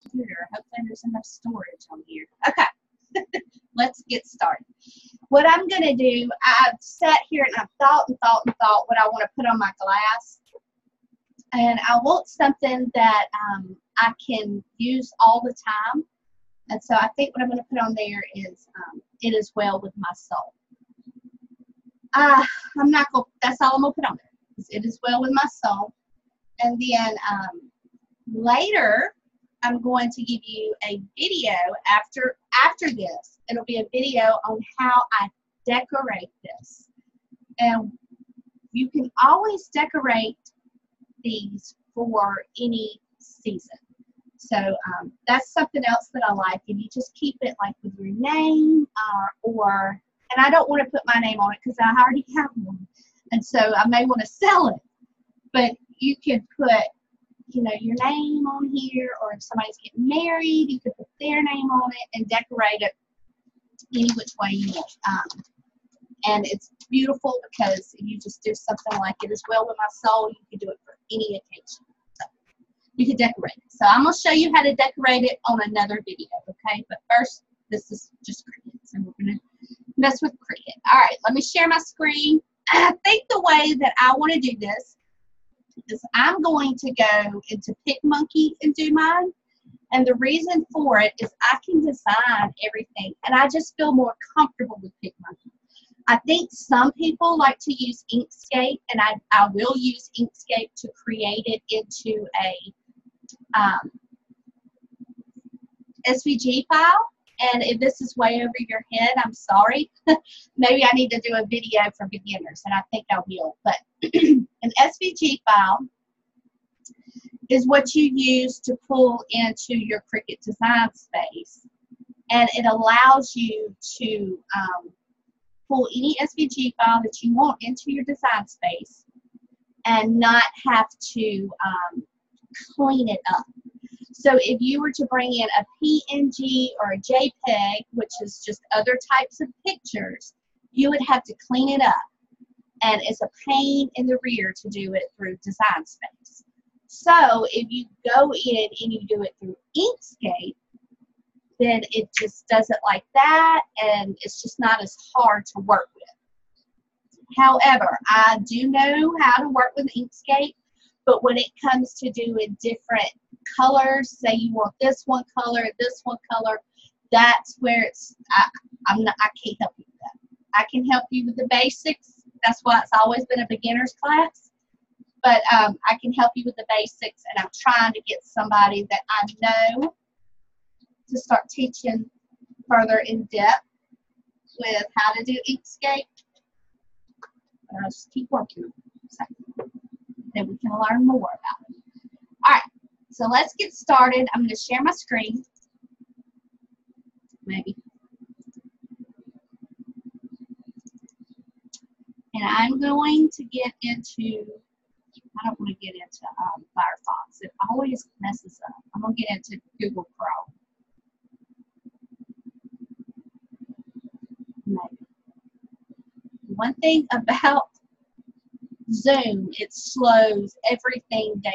computer. Hopefully there's enough storage on here. Okay, let's get started. What I'm going to do, I've sat here and I've thought what I want to put on my glass. And I want something that I can use all the time. And so I think what I'm going to put on there is It Is Well With My Soul. I'm not going to, that's all I'm going to put on there. It Is Well With My Soul. And then later, I'm going to give you a video after this. It'll be a video on how I decorate this. And you can always decorate these for any season. So that's something else that I like. And you just keep it like with your name and I don't want to put my name on it because I already have one. And so I may want to sell it. But you could put, you know, your name on here, or if somebody's getting married, you could put their name on it and decorate it any which way you want. And it's beautiful because you just do something like It Is Well With My Soul. You can do it for any occasion. So you can decorate it. So I'm going to show you how to decorate it on another video, okay? But first, this is just Cricut. So we're going to mess with Cricut. All right, let me share my screen. I think the way that I want to do this is I'm going to go into PicMonkey and do mine. And the reason for it is I can design everything, and I just feel more comfortable with PicMonkey. I think some people like to use Inkscape, and I will use Inkscape to create it into a SVG file. And if this is way over your head, I'm sorry. Maybe I need to do a video for beginners, and I think I will. But an SVG file is what you use to pull into your Cricut design space. And it allows you to pull any SVG file that you want into your design space and not have to clean it up. So if you were to bring in a PNG or a JPEG, which is just other types of pictures, you would have to clean it up. And it's a pain in the rear to do it through design space. So if you go in and you do it through Inkscape, then it just does it like that, and it's just not as hard to work with. However, I do know how to work with Inkscape, but when it comes to doing different colors, say you want this one color, that's where I can't help you with that. I can help you with the basics. That's why it's always been a beginner's class. But I can help you with the basics, and I'm trying to get somebody that I know to start teaching further in depth with how to do Inkscape. But I'll just keep working on it. So then we can learn more about it. All right, so let's get started. I'm going to share my screen. Maybe. And I'm going to get into, I don't want to get into Firefox. It always messes up. I'm going to get into Google Chrome. Maybe. One thing about Zoom, it slows everything down.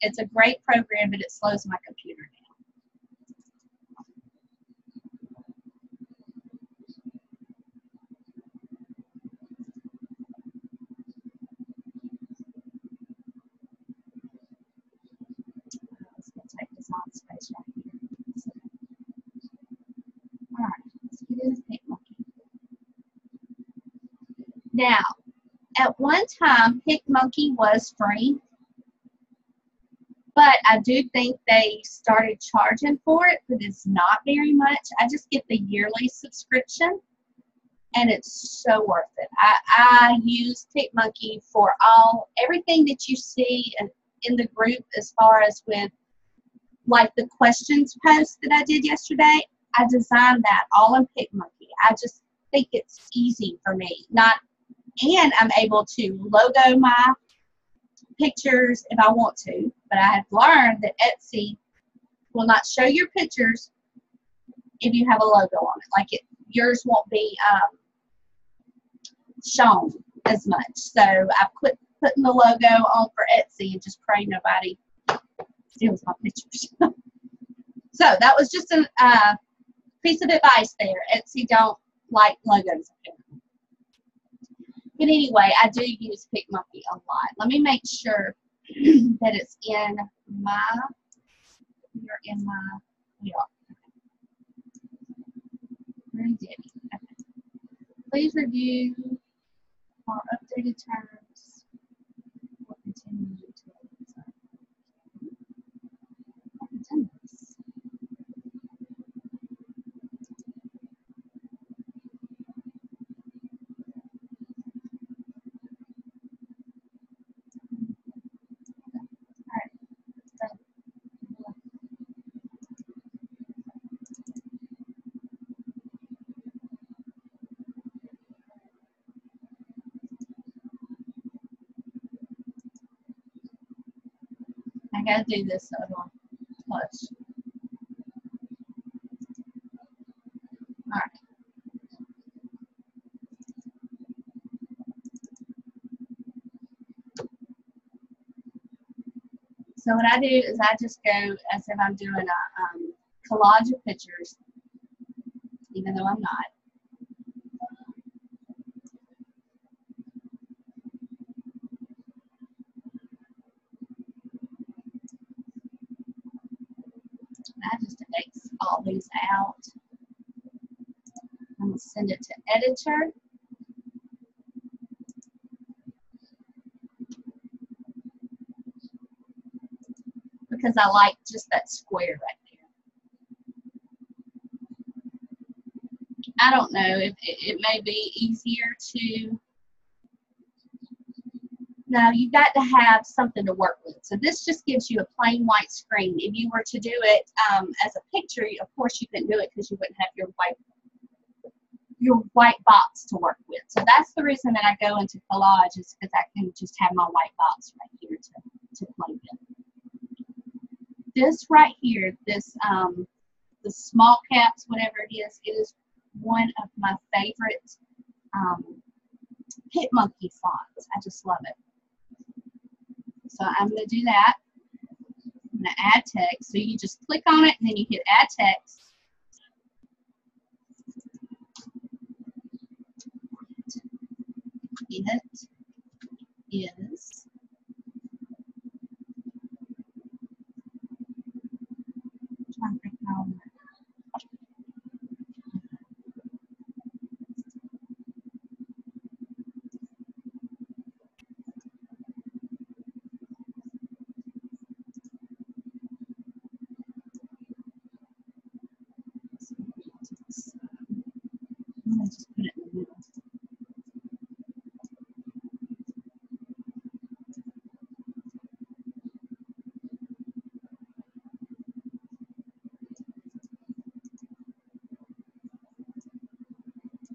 It's a great program, but it slows my computer down. Let's go take this on space right here. All right, let's get into PicMonkey. Now, at one time, PicMonkey was free, but I do think they started charging for it, but it's not very much. I just get the yearly subscription, and it's so worth it. I use PicMonkey for everything that you see in the group as far as with, like the questions post that I did yesterday. I designed that all in PicMonkey. I just think it's easy for me. And I'm able to logo my pictures if I want to, but I have learned that Etsy will not show your pictures if you have a logo on it. Like yours won't be shown as much. So I quit putting the logo on for Etsy and just pray nobody steals my pictures. So that was just a piece of advice there. Etsy don't like logos. But anyway, I do use PicMonkey a lot. Let me make sure that it's in my, you're in my, we are. Very Debbie. Okay. Please review our updated terms. We'll continue to I gotta do this so it'll push. Alright. So what I do is I just go as if I'm doing a collage of pictures, even though I'm not. I just X all these out. I'm going to send it to editor. Because I like just that square right there. I don't know if it may be easier to, no, you've got to have something to work with. So this just gives you a plain white screen. If you were to do it as a picture, of course you couldn't do it because you wouldn't have your white box to work with. So that's the reason that I go into collage, is because I can just have my white box right here to play with. This right here, this the small caps, whatever it is one of my favorite PicMonkey fonts. I just love it. So I'm going to do that. I'm going to add text. So you just click on it and then you hit add text. It is trying to think how I'm going to just put it in the middle.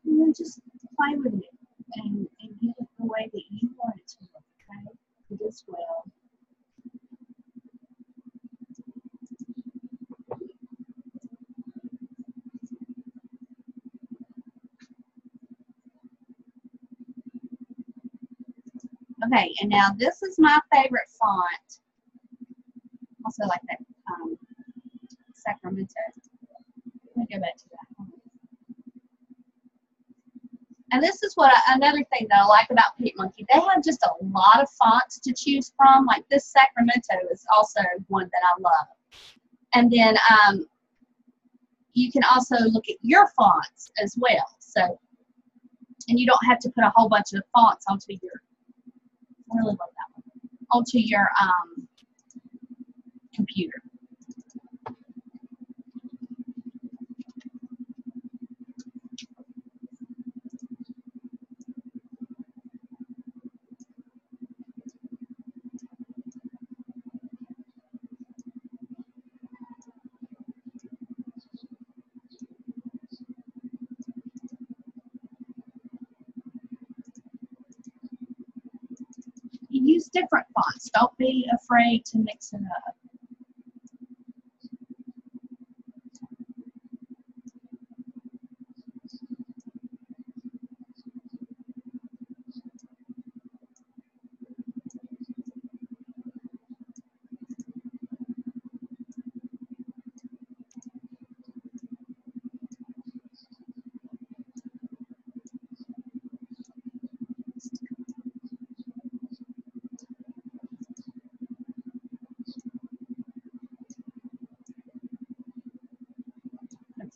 And then just play with it and get it the way that you want it to look, okay? Do this well. Okay, and now this is my favorite font. Also like that Sacramento. Let me go back to that. And this is what another thing that I like about PicMonkey. They have just a lot of fonts to choose from. Like this Sacramento is also one that I love. And then you can also look at your fonts as well. So, and you don't have to put a whole bunch of fonts onto your, I really love that one, onto your computer. You use different fonts. Don't be afraid to mix it up.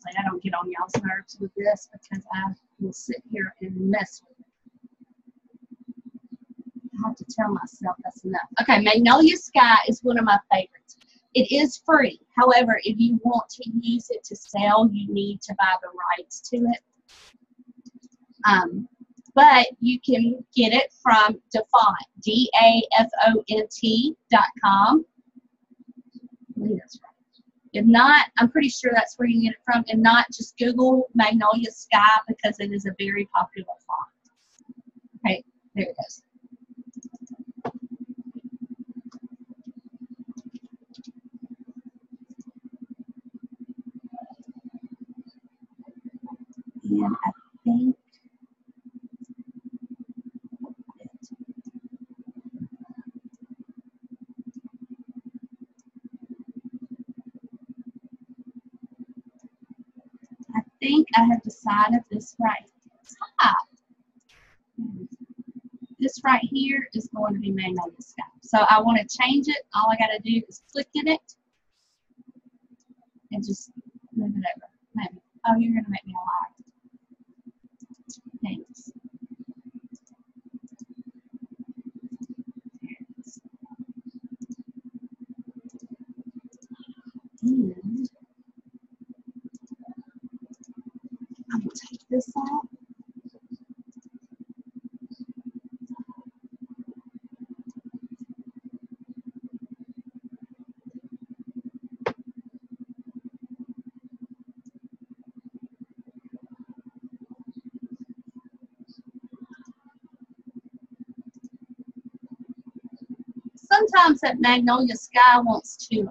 Hopefully I don't get on y'all's nerves with this because I will sit here and mess with it. I have to tell myself that's enough. Okay, Magnolia Sky is one of my favorites. It is free. However, if you want to use it to sell, you need to buy the rights to it. But you can get it from Dafont, DAFONT.com. That's right. If not, I'm pretty sure that's where you can get it from. If not, just Google Magnolia Sky because it is a very popular font. Okay, there it goes. And I think I have decided this right top. This right here is going to be Magnolia Sky. So I want to change it. All I got to do is click in it and just move it over. Maybe. Oh, you're going to make me a liar. Thanks. And I'm going to take this out. Sometimes that Magnolia Sky wants to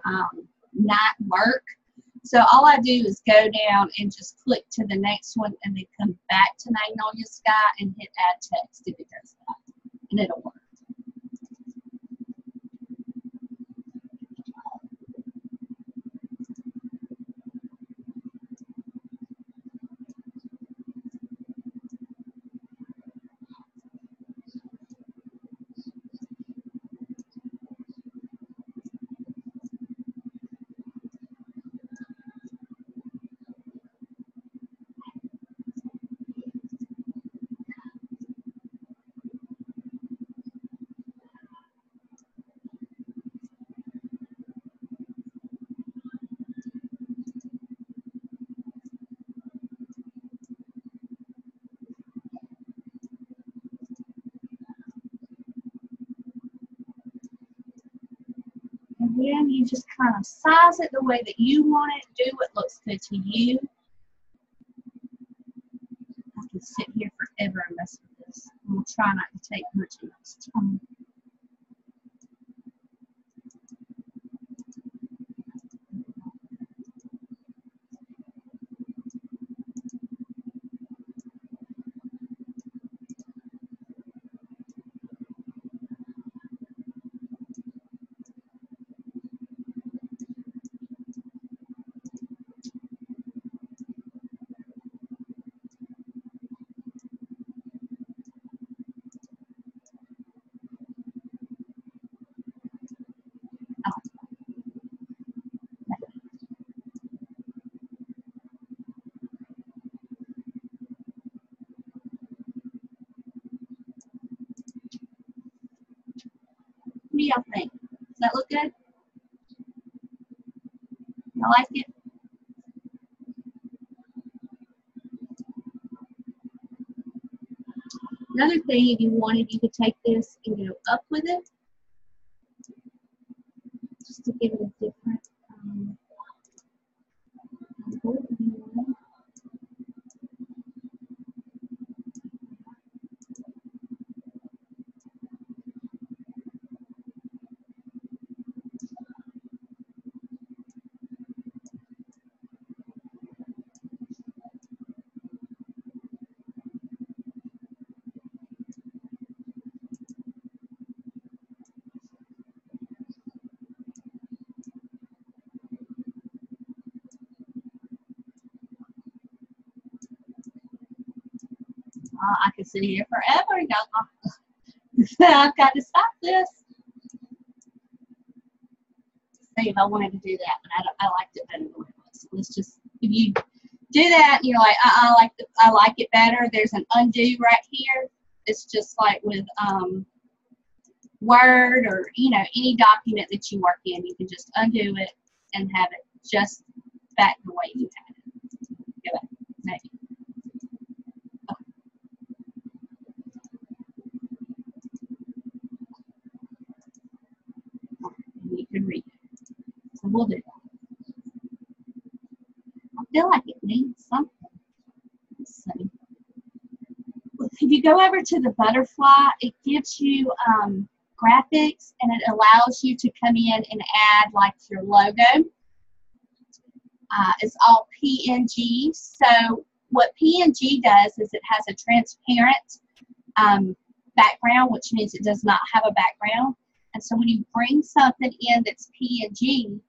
not work. So all I do is go down and just click to the next one and then come back to Magnolia Sky and hit add text if it does that. And it'll work. And then you just kind of size it the way that you want it, do what looks good to you. I can sit here forever and mess with this. I'm going to try not to take much of this time. What do y'all think? Does that look good? Y'all like it? Another thing, if you wanted, you could take this and go up with it, just to give it a different I could sit here forever. I've got to stop this. See if I wanted to do that, but I liked it better the way it was. So let's just, if you do that, and you're like, I like it better, there's an undo right here. It's just like with Word or, you know, any document that you work in, you can just undo it and have it just back the way you had it. Go back, maybe. And you can read it. So we'll do that. I feel like it needs something. Let's see. If you go over to the butterfly, it gives you graphics, and it allows you to come in and add like your logo. It's all PNG. So what PNG does is it has a transparent background, which means it does not have a background. And so when you bring something in that's PNG,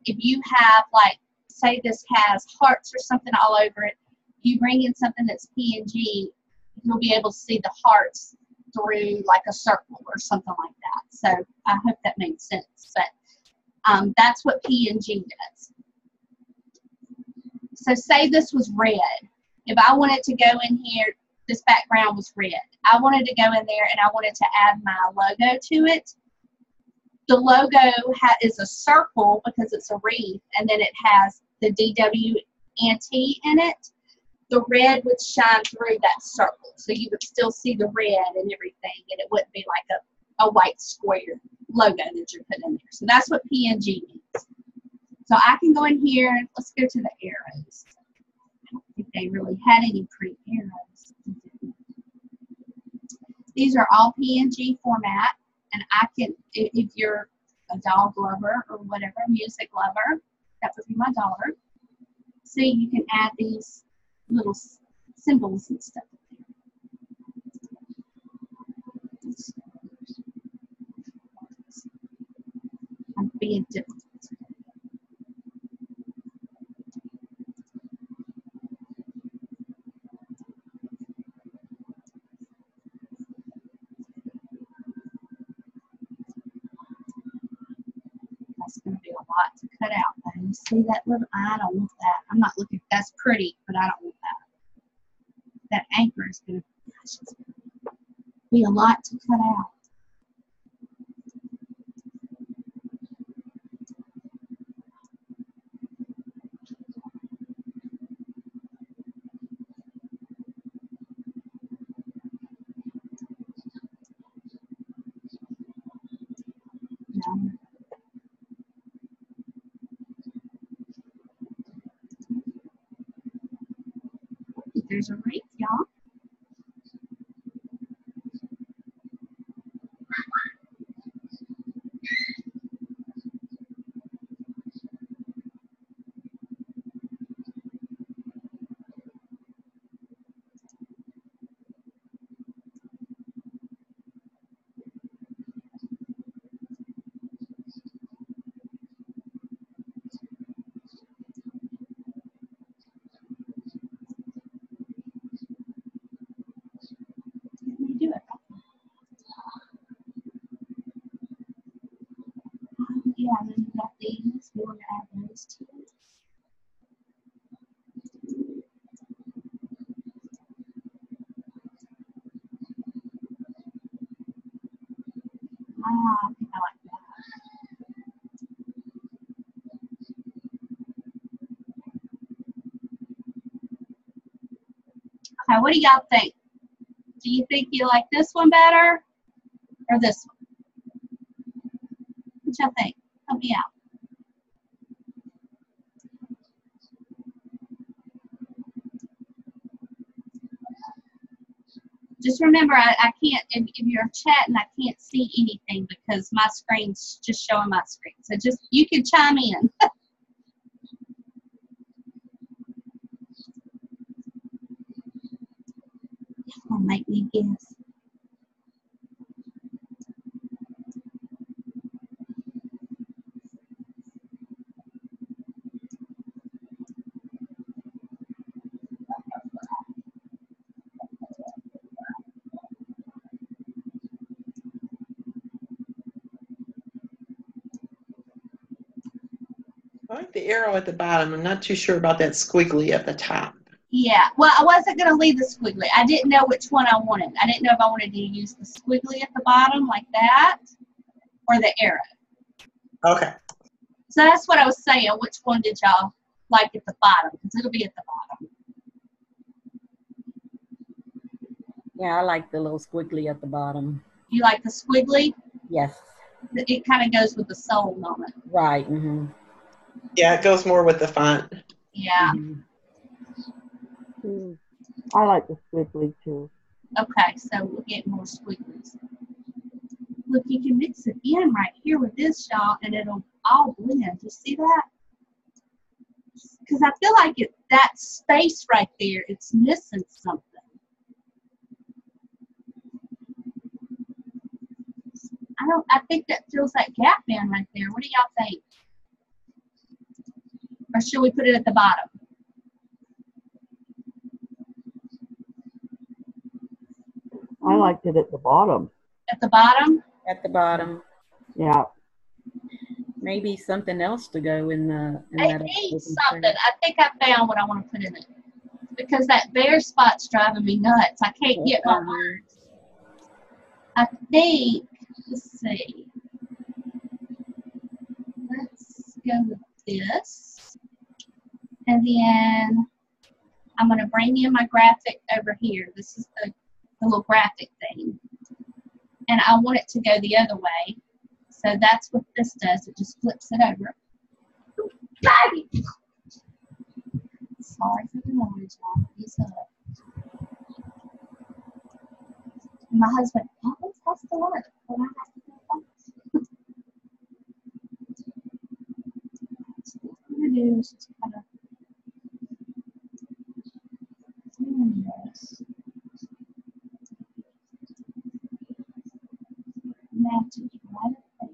if you have, like, say this has hearts or something all over it, you bring in something that's PNG, you'll be able to see the hearts through like a circle or something like that. So I hope that made sense, but that's what PNG does. So say this was red. If I wanted to go in here, this background was red. I wanted to go in there and I wanted to add my logo to it. The logo is a circle because it's a wreath, and then it has the DWNT in it. The red would shine through that circle, so you would still see the red and everything, and it wouldn't be like a white square logo that you're putting in there. So that's what PNG means. So I can go in here, and let's go to the arrows. I don't think they really had any pretty arrows. These are all PNG format, and I can, if you're a dog lover or whatever, music lover, that would be my daughter. See, you can add these little symbols and stuff there. I'm being difficult. That's going to be a lot to cut out. Though. You see that little? I don't want that. I'm not looking. That's pretty, but I don't want that. That anchor is going to be a lot to cut out. No. There's a wreath, y'all. Let me do it. Yeah, and then you got these. We want to add those to it. I think I like that. Okay, what do y'all think? Do you think you like this one better or this one? What y'all think? Help me out. Just remember, I can't, if you're chatting, I can't see anything because my screen's just showing my screen. So just, you can chime in. Don't make me guess. Hi, like the arrow at the bottom. I'm not too sure about that squiggly at the top. Yeah, well, I wasn't going to leave the squiggly. I didn't know which one I wanted. I didn't know if I wanted to use the squiggly at the bottom like that or the arrow. Okay. So that's what I was saying. Which one did y'all like at the bottom? Because it'll be at the bottom. Yeah, I like the little squiggly at the bottom. You like the squiggly? Yes. It kind of goes with the soul on it. Right. Mm-hmm. Yeah, it goes more with the font. Yeah. Mm-hmm. I like the squiggly too. Okay, so we'll get more squigglies. Look, you can mix it in right here with this, y'all, and it'll all blend. You see that? Because I feel like that space right there, it's missing something. I think that fills that gap in right there. What do y'all think? Or should we put it at the bottom? I liked it at the bottom. At the bottom? At the bottom. Yeah. Maybe something else to go in the. I need something. I think I found what I want to put in it. Because that bare spot's driving me nuts. I can't get my words. I think, let's see. Let's go with this. And then I'm going to bring in my graphic over here. This is the little graphic thing. And I want it to go the other way. So that's what this does. It just flips it over. Sorry for the noise, y'all. He's up. My husband always has to work when I have to go home. So what I'm going to do is just kind of zoom this. Matches right up there.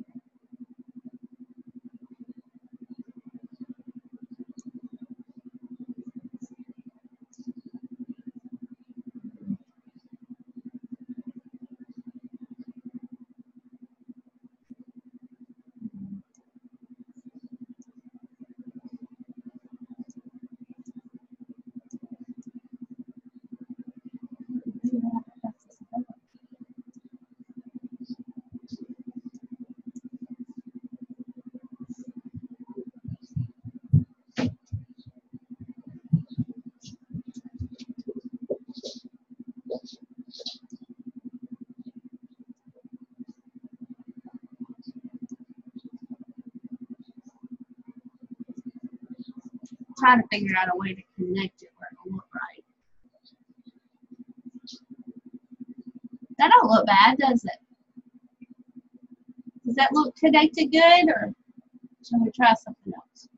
Trying to figure out a way to connect it where it'll look right. That don't look bad, does it? Does that look connected good, or should we try something else?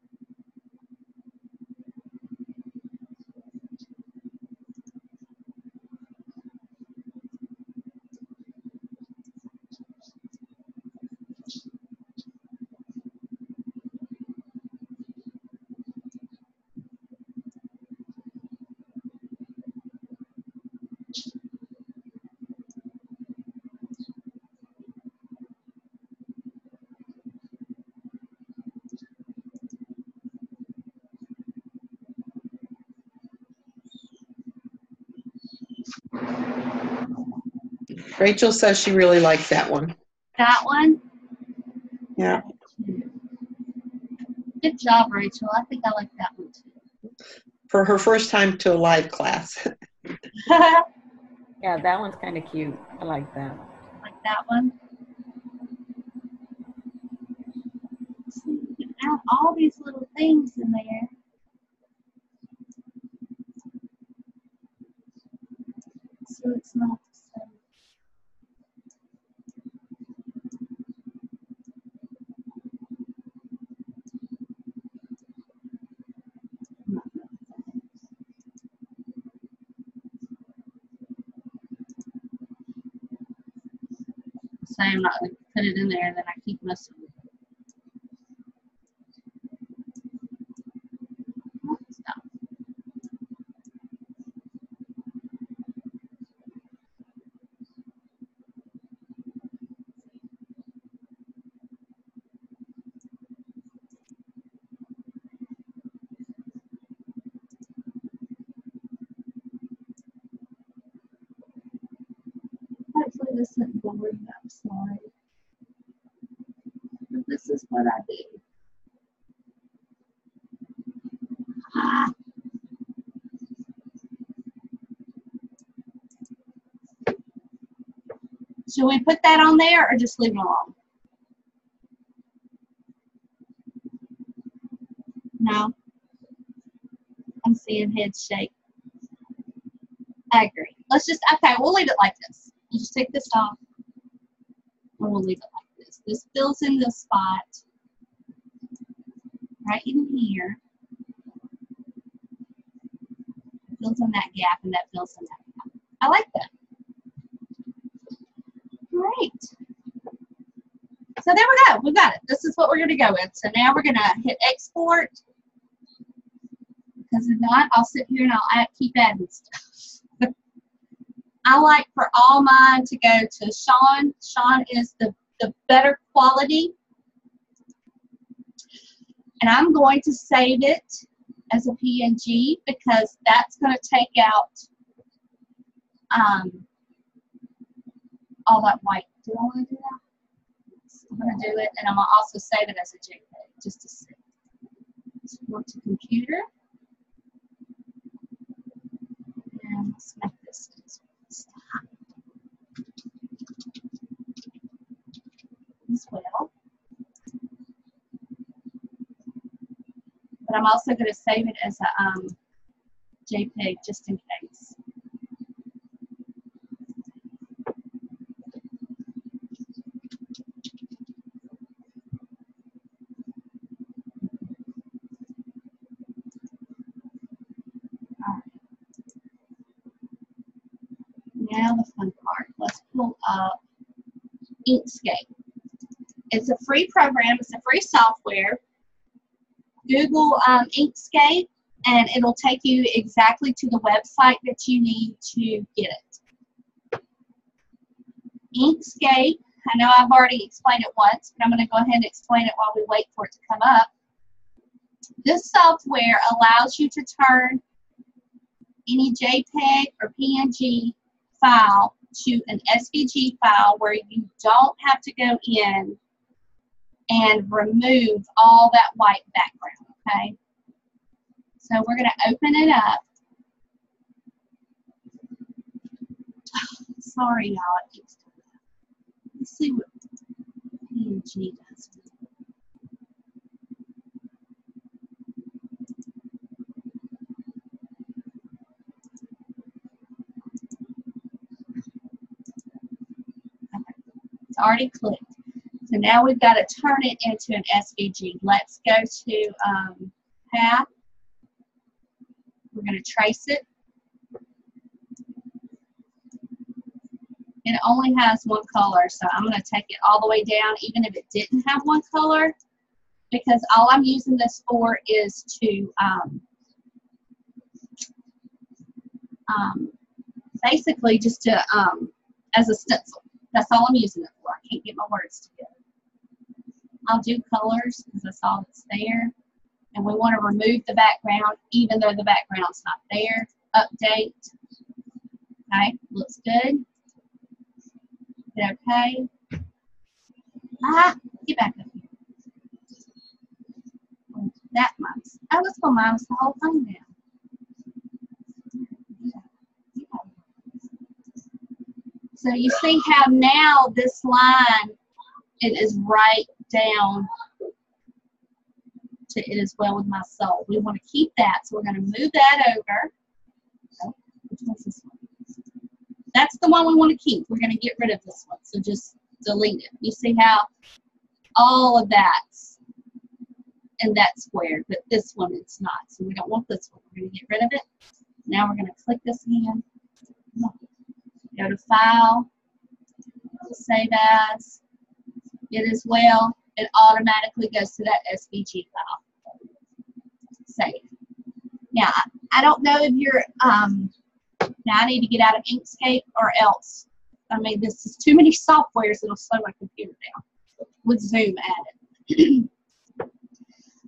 Rachel says she really likes that one. That one? Yeah. Good job, Rachel. I think I like that one too. For her first time to a live class. Yeah, that one's kind of cute. I like that. Like that one. See, you can add all these little things in there. So it's not so. So I'm not going to put it in there and then I keep messing with it. Stop. Hopefully this isn't boring. I'm sorry. But this is what I do. Ah. Should we put that on there or just leave it alone? No. I'm seeing heads shake. I agree. Let's just, okay, we'll leave it like this. You just take this off and we'll leave it like this. This fills in the spot right in here. Fills in that gap and that fills in that gap. I like that. Great. So there we go. We got it. This is what we're going to go with. So now we're going to hit export. Because if not, I'll sit here and I'll keep adding stuff. I like for all mine to go to Sean. Sean is the better quality. And I'm going to save it as a PNG because that's going to take out all that white. Do I want to do that? I'm going to do it, and I'm going to also save it as a JPEG just to see. Let's go to computer. And let's make this as well. But I'm also going to save it as a JPEG just in case. Now the fun part. Let's pull up Inkscape. It's a free program. It's a free software. Google Inkscape, and it'll take you exactly to the website that you need to get it. Inkscape, I know I've already explained it once, but I'm going to go ahead and explain it while we wait for it to come up. This software allows you to turn any JPEG or PNG file to an SVG file where you don't have to go in and remove all that white background, okay? So we're going to open it up. Sorry, y'all. Let's see what PNG does. Okay. It's already clicked. So now we've got to turn it into an SVG. Let's go to path. We're going to trace it. It only has one color, so I'm going to take it all the way down, even if it didn't have one color, because all I'm using this for is to basically just to as a stencil. That's all I'm using it for. I can't get my words together. I'll do colors because that's all that's there. And we want to remove the background even though the background's not there. Update. Okay, looks good. Hit okay. Get back up here. That minus. Oh, let's go minus the whole thing now. So you see how now this line, it is right down to it is well with my soul. We want to keep that, so we're going to move that over. Oh, which one's this one? That's the one we want to keep. We're going to get rid of this one, so just delete it. You see how all of that's in that square, but this one it's not. So we don't want this one. We're going to get rid of it. Now we're going to click this again. Go to File, Save As. It as well. It automatically goes to that SVG file. Save. Now, I don't know if you're, now I need to get out of Inkscape or else. I mean, this is too many softwares, it'll slow my computer down with Zoom added.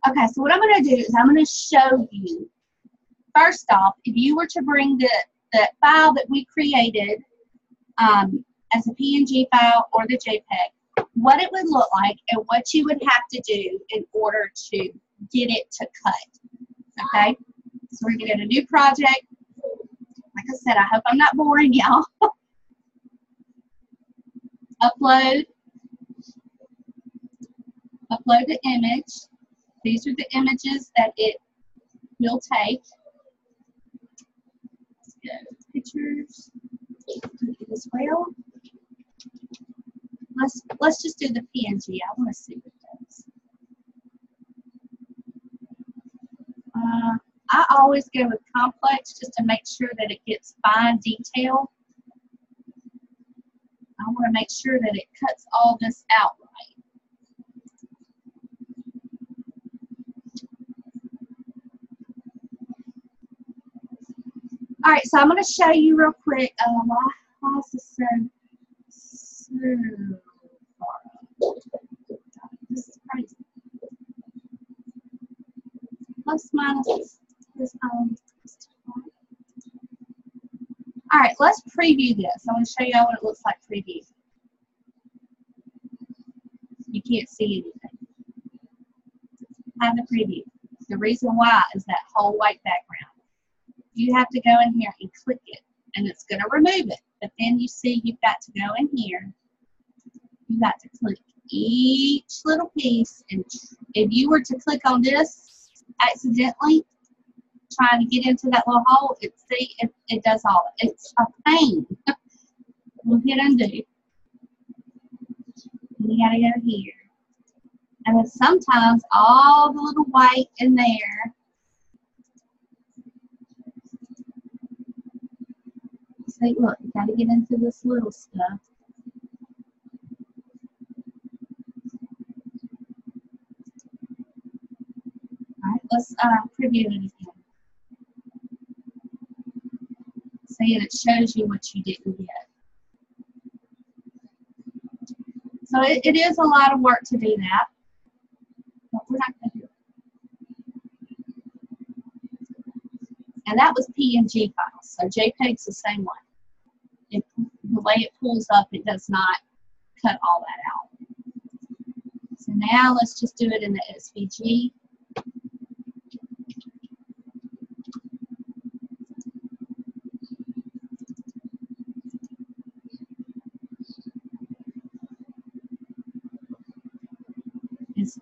Okay, so what I'm going to do is I'm going to show you, first off, if you were to bring the file that we created as a PNG file or the JPEG, what it would look like and what you would have to do in order to get it to cut. Okay? So we're going to get a new project. Like I said, I hope I'm not boring y'all. Upload the image. These are the images that it will take. Let's go pictures. Do it as well. Let's just do the PNG. I want to see what it does. I always go with complex just to make sure that it gets fine detail. I want to make sure that it cuts all this out right. All right, so I'm going to show you real quick. Why is this so far up? This is crazy. Plus minus this. All right, let's preview this. I want to show you all what it looks like preview. You can't see anything. Have the preview. The reason why is that whole white background. You have to go in here and click it, and it's going to remove it. But then you see you've got to go in here. You've got to click each little piece, and if you were to click on this accidentally, trying to get into that little hole, it does all. It's a pain. We'll hit undo. And you gotta go here. And then sometimes all the little white in there, see, look, you gotta get into this little stuff. All right, let's preview it again. See, and it shows you what you didn't get. So it is a lot of work to do that, but we're not going to do it. And that was PNG files, so JPEG's the same way. The way it pulls up, it does not cut all that out. So now let's just do it in the SVG.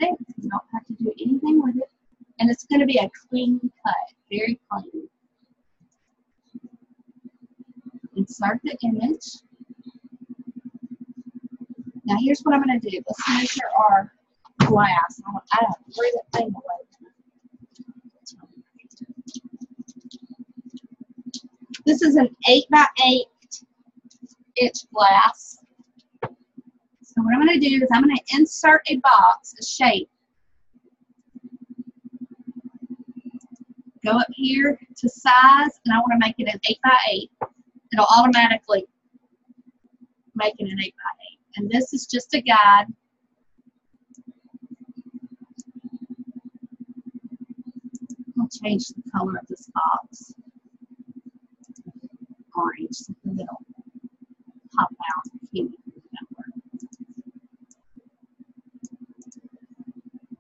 There. You don't have to do anything with it. And it's going to be a clean cut, very clean. Insert the image. Now here's what I'm going to do. Let's measure our glass. I don't throw that thing away. This is an 8x8 inch glass. So what I'm going to do is I'm going to insert a box, a shape. Go up here to size, and I want to make it an 8x8. It'll automatically make it an 8x8. And this is just a guide. I'll change the color of this box. Orange, so it'll pop out.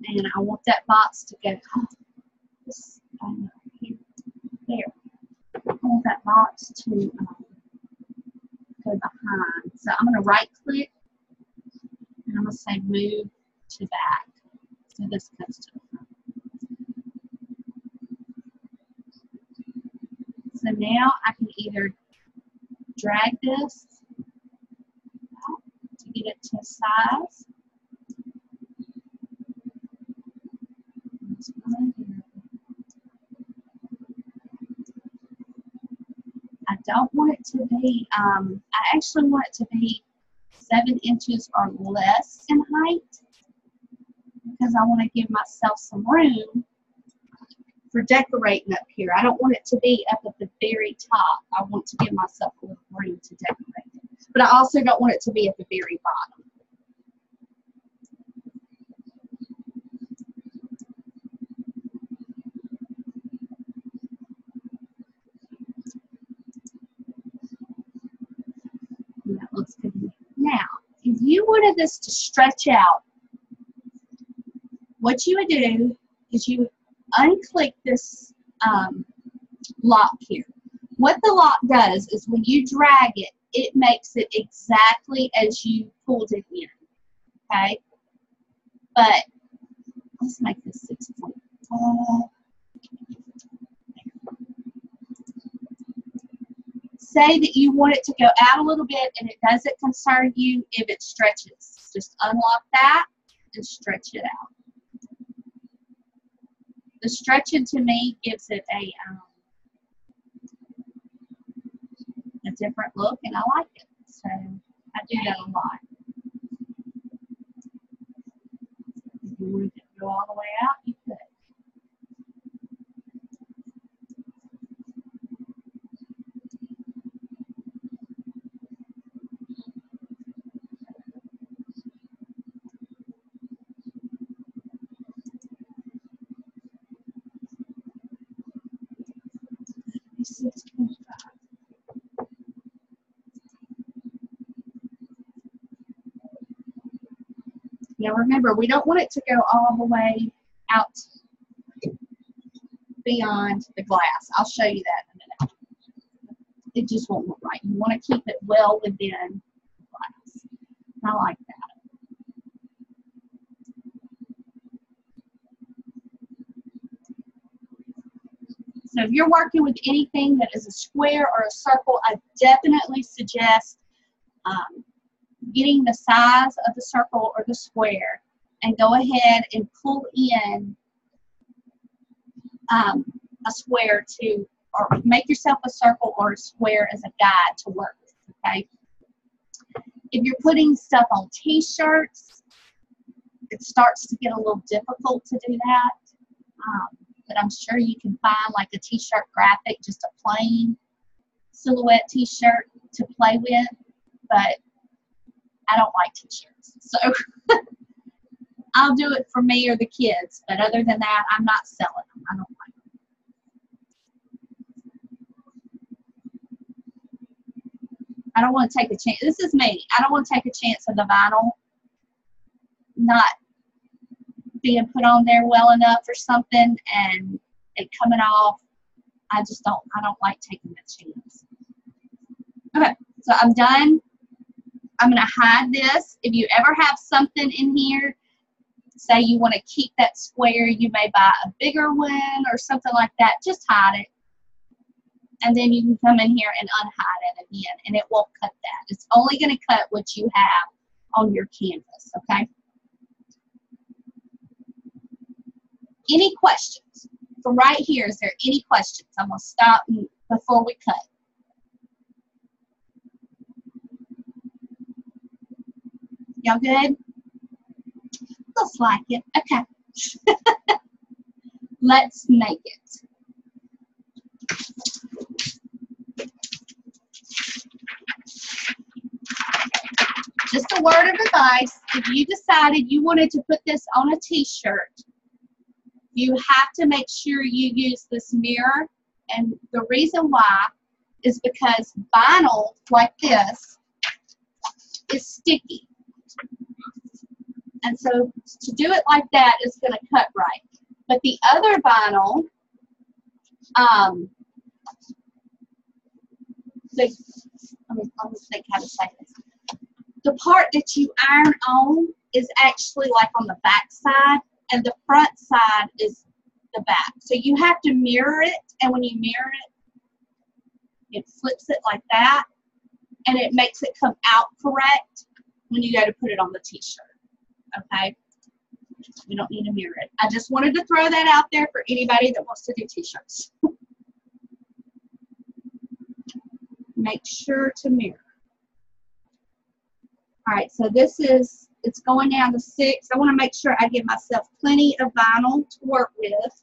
And I want that box to go there. I want that box to go behind. So I'm going to right click and I'm going to say move to back. So this comes to the front. So now I can either drag this out to get it to size. I don't want it to be, I actually want it to be 7 inches or less in height because I want to give myself some room for decorating up here. I don't want it to be up at the very top. I want to give myself a little room to decorate it. But I also don't want it to be at the very bottom. Looks good. Now, if you wanted this to stretch out, what you would do is you unclick this lock here. What the lock does is when you drag it, it makes it exactly as you pulled it in, okay? But let's make this 6.5. Say that you want it to go out a little bit and it doesn't concern you if it stretches. Just unlock that and stretch it out. The stretching to me gives it a different look, and I like it. So I do that a lot. If you want it to go all the way out, you could. Now remember, we don't want it to go all the way out beyond the glass. I'll show you that in a minute. It just won't look right. You want to keep it well within the glass. I like that. So if you're working with anything that is a square or a circle, I definitely suggest getting the size of the circle or the square and go ahead and pull in a square to, or make yourself a circle or a square as a guide to work with, okay? If you're putting stuff on t-shirts, it starts to get a little difficult to do that. But I'm sure you can find like a t-shirt graphic, just a plain silhouette t-shirt to play with, but I don't like t-shirts. So I'll do it for me or the kids, but other than that, I'm not selling them. I don't like them. I don't want to take a chance. This is me. I don't want to take a chance of the vinyl not being put on there well enough or something and it coming off. I don't like taking that chance. Okay, so I'm done. I'm going to hide this. If you ever have something in here, say you want to keep that square, you may buy a bigger one or something like that, just hide it. And then you can come in here and unhide it again, and it won't cut that. It's only going to cut what you have on your canvas, okay? Any questions? From right here, is there any questions? I'm going to stop before we cut. Y'all good? Looks like it. Okay. Let's make it. Just a word of advice. If you decided you wanted to put this on a t-shirt, you have to make sure you use this mirror. And the reason why is because vinyl like this is sticky. And so to do it like that is going to cut right. But the other vinyl, let me think how to say this. The part that you iron on is actually like on the back side, and the front side is the back. So you have to mirror it, and when you mirror it, it flips it like that, and it makes it come out correct when you go to put it on the t-shirt. Okay? We don't need to mirror it. I just wanted to throw that out there for anybody that wants to do t-shirts. Make sure to mirror. All right, so this is, it's going down to 6. I want to make sure I give myself plenty of vinyl to work with.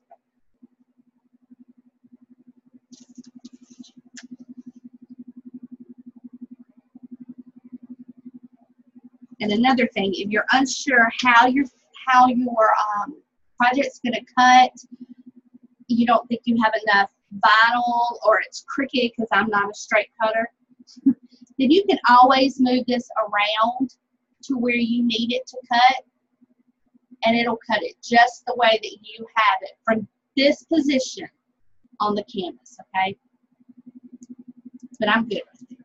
And another thing, if you're unsure how your project's going to cut, you don't think you have enough vinyl, or it's Cricut because I'm not a straight cutter, then you can always move this around to where you need it to cut, and it'll cut it just the way that you have it from this position on the canvas, okay? But I'm good with it.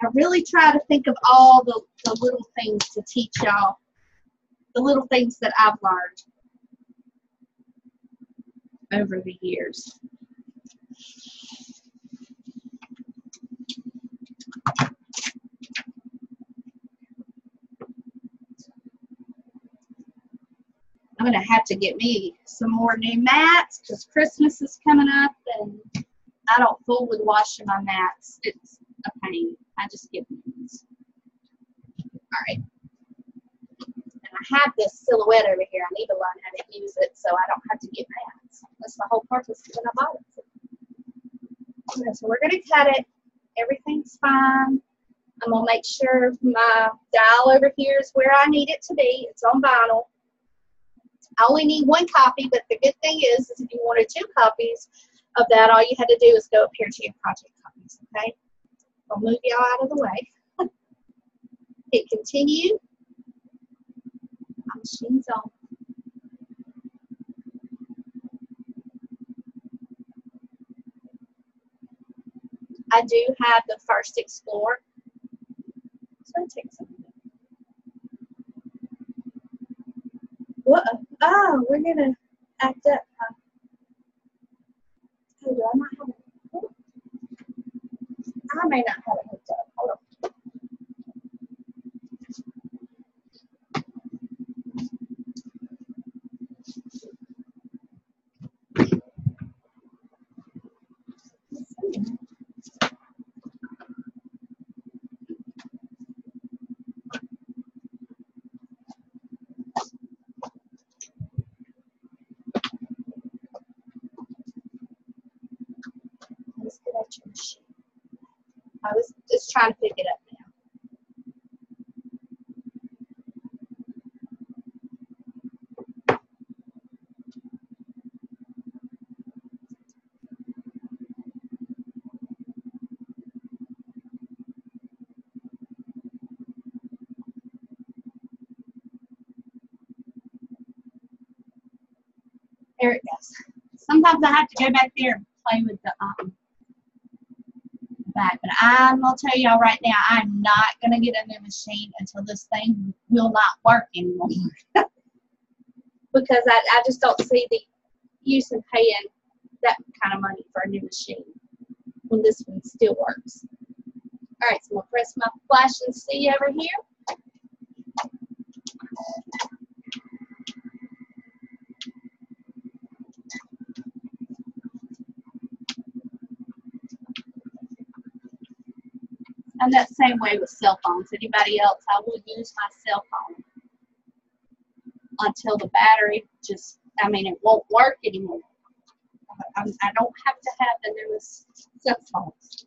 I really try to think of all the little things to teach y'all, the little things that I've learned over the years. I'm going to have to get me some more new mats because Christmas is coming up and I don't fool with washing my mats. It's a pain. I just get these. All right. And I have this silhouette over here. I need to learn how to use it so I don't have to get mats. That's the whole purpose when I bought it. Okay, so we're going to cut it. Everything's fine. I'm going to make sure my dial over here is where I need it to be. It's on vinyl. I only need one copy, but the good thing is if you wanted 2 copies of that, all you had to do is go up here to your project copies, okay? I'll move y'all out of the way. Hit continue. My machine's on. I do have the first Explorer. So it takes a minute. What? Oh, we're gonna act up. Oh, do I not have it? I may not have it hooked up. Hold on. Let's get at your machine. I was just trying to pick it up now. There it goes. Sometimes I have to go back there and play with the back, but I'm gonna tell y'all right now, I'm not gonna get a new machine until this thing will not work anymore. Because I just don't see the use in paying that kind of money for a new machine when this one still works. All right, so I'm gonna press my flash and see over here. I'm that same way with cell phones. Anybody else, I will use my cell phone until the battery just, it won't work anymore. I don't have to have the newest cell phones.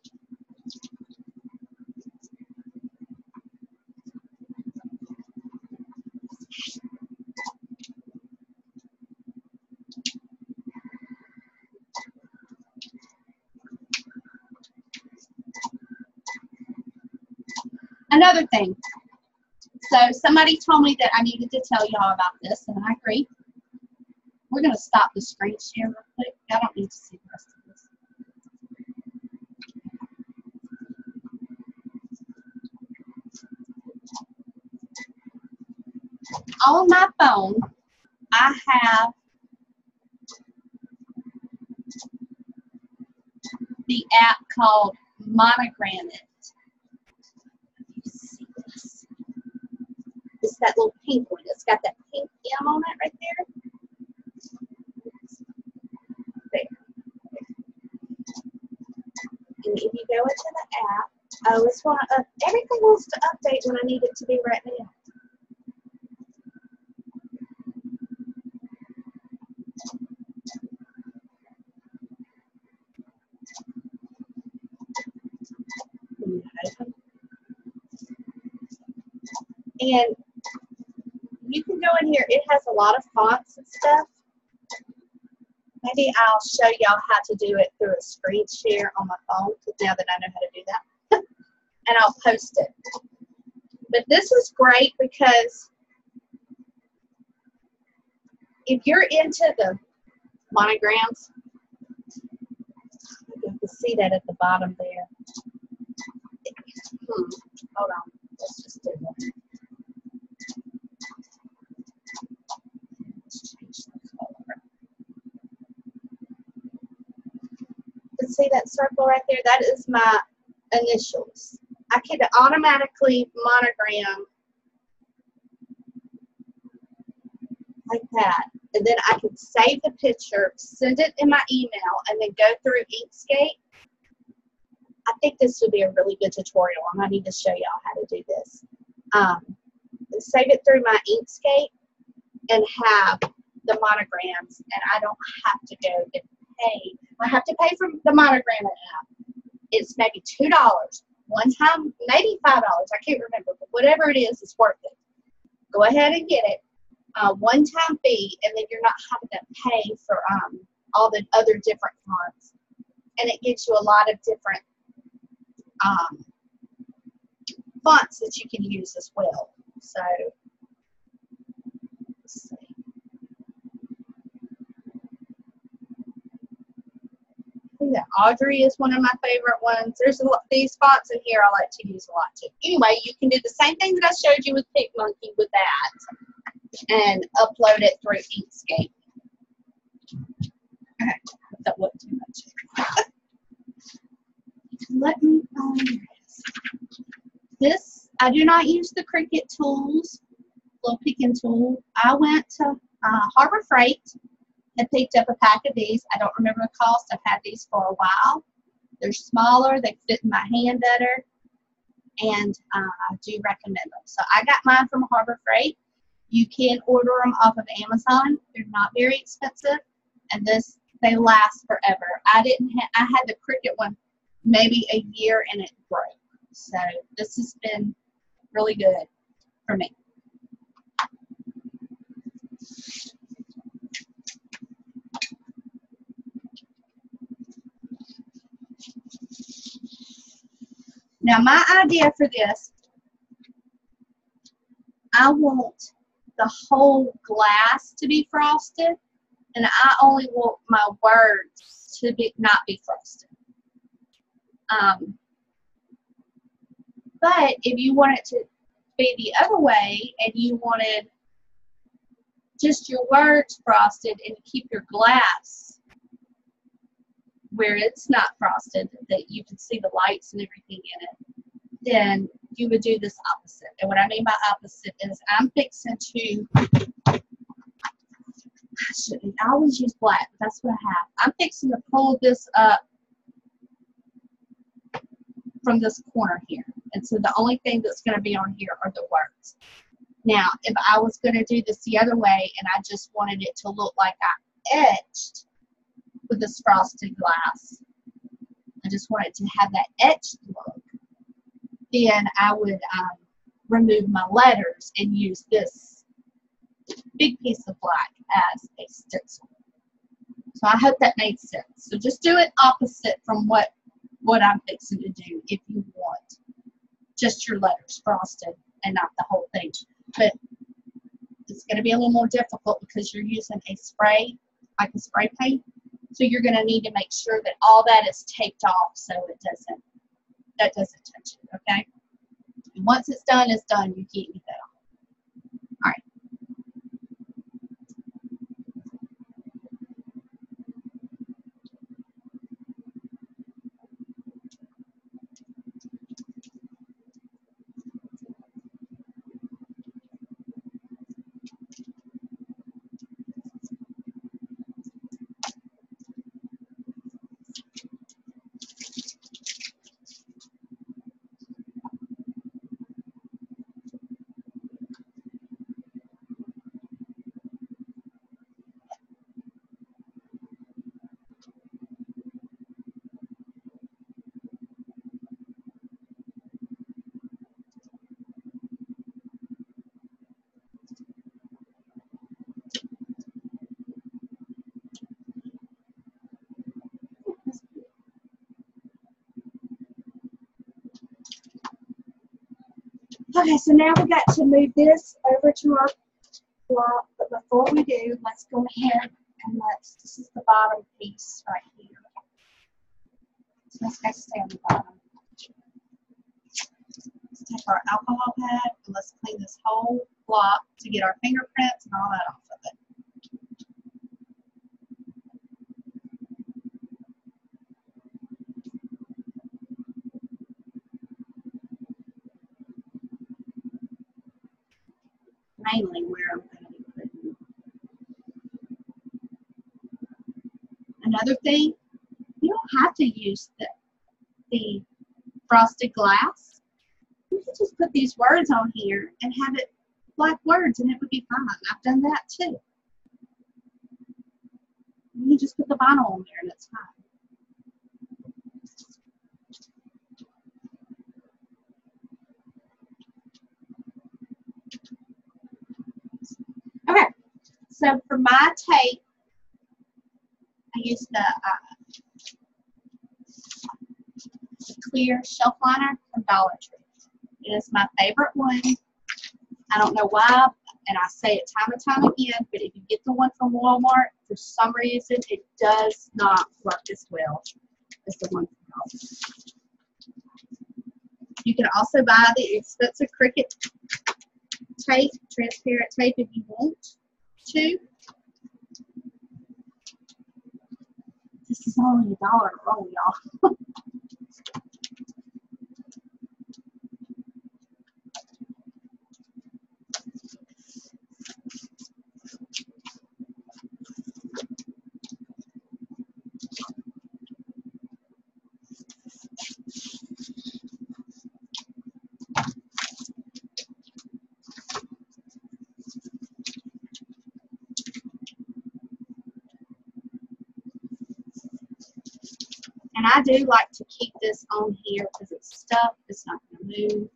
Another thing, so somebody told me that I needed to tell y'all about this, and I agree. We're going to stop the screen share real quick. I don't need to see the rest of this. On my phone, I have the app called Monogram It. It's that little pink one. It's got that pink M on it right there. There. And if you go into the app, I always want to, everything wants to update when I need it to be right now. And you can go in here. It has a lot of fonts and stuff. Maybe I'll show y'all how to do it through a screen share on my phone, because now that I know how to do that. And I'll post it. But this is great because if you're into the monograms, you can see that at the bottom there. Hold on. Let's just do that. Let's change the color. You see that circle right there? That is my initials. I can automatically monogram like that. And then I can save the picture, send it in my email, and then go through Inkscape. I think this would be a really good tutorial. I'm going to need to show y'all how to do this. Save it through my Inkscape and have the monograms, and I don't have to go and pay. I have to pay for the monogram app. It's maybe $2 one time, maybe $5. I can't remember, but whatever it is, it's worth it. Go ahead and get it. One-time fee, and then you're not having to pay for all the other different fonts. And it gives you a lot of different fonts that you can use as well. So, let's see. I think that Audrey is one of my favorite ones. There's a lot, these fonts in here I like to use a lot too. Anyway, you can do the same thing that I showed you with PicMonkey with that and upload it through Inkscape. Okay, that wasn't too much. Let me find this. This, I do not use the Cricut tools, little picking tool. I went to Harbor Freight and picked up a pack of these. I don't remember the cost. I've had these for a while. They're smaller. They fit in my hand better. And I do recommend them. So I got mine from Harbor Freight. You can order them off of Amazon. They're not very expensive. And this, they last forever. I had the Cricut one maybe a year and it broke. So this has been really good for me. Now my idea for this, I want the whole glass to be frosted, and I only want my words to not be frosted. But if you want it to be the other way and you wanted just your words frosted and keep your glass where it's not frosted, that you can see the lights and everything in it, then you would do this opposite. And what I mean by opposite is I'm fixing to, I always use black, but that's what I have. I'm fixing to pull this up from this corner here. And so the only thing that's going to be on here are the words. Now, if I was going to do this the other way and I just wanted it to look like I etched with this frosted glass, I just wanted to have that etched look, then I would remove my letters and use this big piece of black as a stencil. So I hope that made sense. So just do it opposite from what I'm fixing to do if you want just your letters frosted and not the whole thing. But it's going to be a little more difficult because you're using a spray, like a spray paint. So you're going to need to make sure that all that is taped off so that doesn't touch it, okay? And once it's done, you can't get that off. All right. Okay, so now we got to move this over to our block, but before we do, let's go ahead and this is the bottom piece right here. So let's go stay on the bottom. Let's take our alcohol pad and let's clean this whole block to get our fingerprints and all that off of it. Mainly where I'm going to be putting. Another thing, you don't have to use the frosted glass. You can just put these words on here and have it black words and it would be fine. I've done that too. You just put the vinyl on there and it's fine. Okay, so for my tape, I use the clear shelf liner from Dollar Tree. It is my favorite one. I don't know why, and I say it time and time again, but if you get the one from Walmart, for some reason, it does not work as well as the one from Dollar Tree. You can also buy the expensive Cricut tape, transparent tape if you want to. This is only $1 a roll, y'all. And I do like to keep this on here because it's stuck. It's not going to move.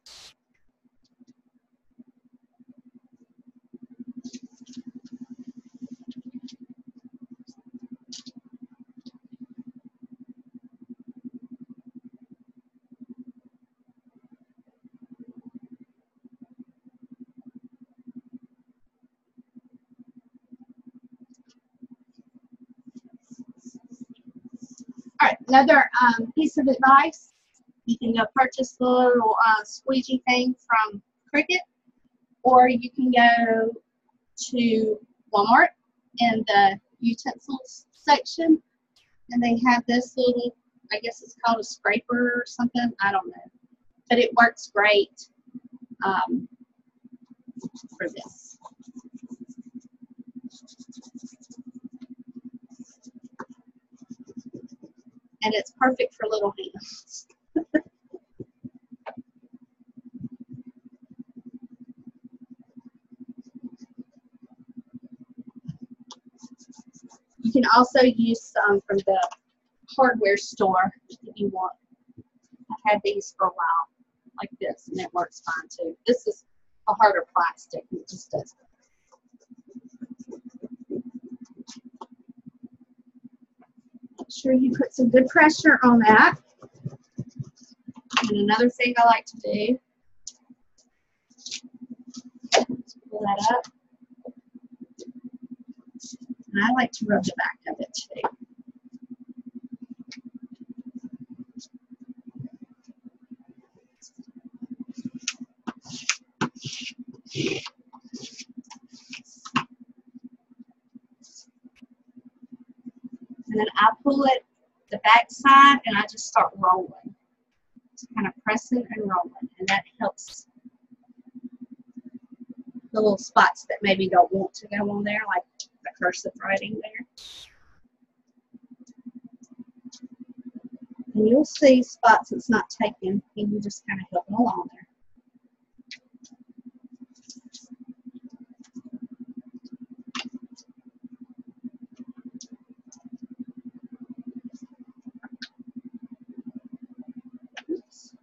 All right, another piece of advice. You can go purchase the little squeegee thing from Cricut, or you can go to Walmart in the utensils section, and they have this little, I guess it's called a scraper or something. I don't know. But it works great for this. And it's perfect for little hands. You can also use some from the hardware store if you want. I've had these for a while, like this, and it works fine too. This is a harder plastic, and it just does. Make sure you put some good pressure on that. And another thing I like to do, let's pull that up. And I like to rub the back of it too. And then I pull it the back side and I just start rolling. Just kind of pressing and rolling. And that helps the little spots that maybe don't want to go on there, like the cursive writing there. And you'll see spots that's not taken, and you just kind of help them along there. Oops.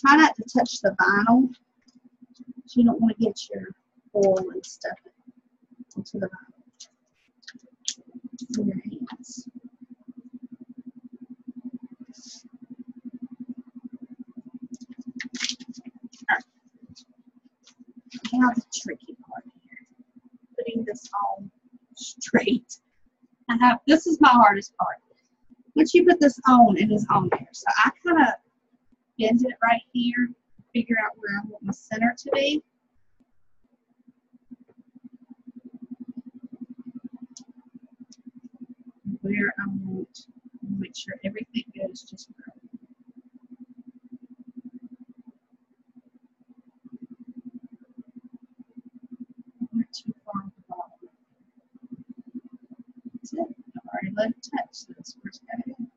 Try not to touch the vinyl. You don't want to get your oil and stuff into the vinyl in your hands. Right. Now the tricky part here, putting this on straight. This is my hardest part. Once you put this on, it is on there. So I kind of bend it right here, figure out where I want my center to be. Where I want to make sure everything goes just right. Not too far on the bottom. That's it. I've already let it touch, so this first got it in.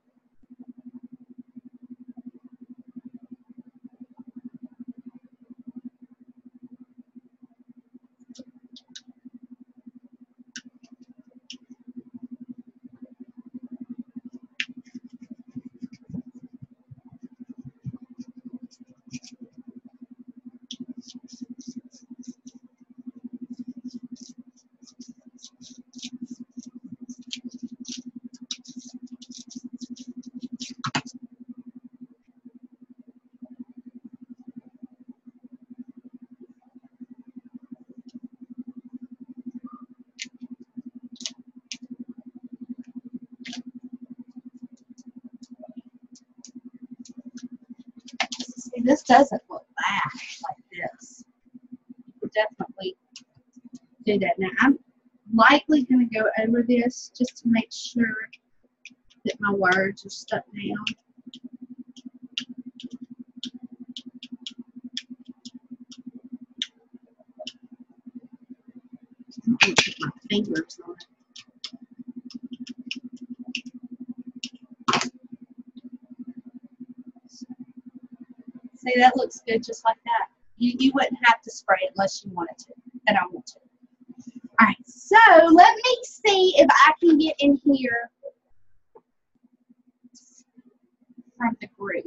See, this doesn't look bad like this. You could definitely do that. Now, I'm likely going to go over this just to make sure that my words are stuck down. I'm going to put my fingers on it. See, that looks good just like that. You wouldn't have to spray it unless you wanted to, and I want to. All right, so let me see if I can get in here from the group.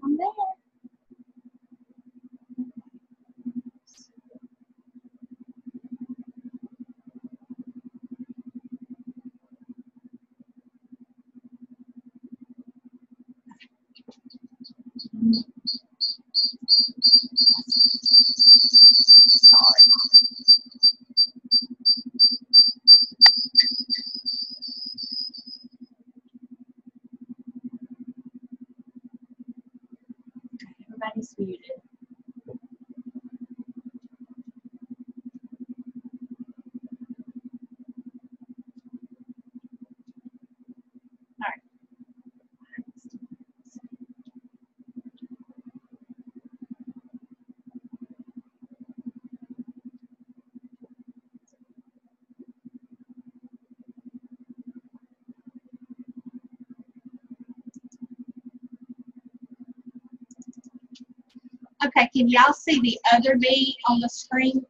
I'm there. Sorry. Everybody's muted. All right. Okay, can y'all see the other bee on the screen?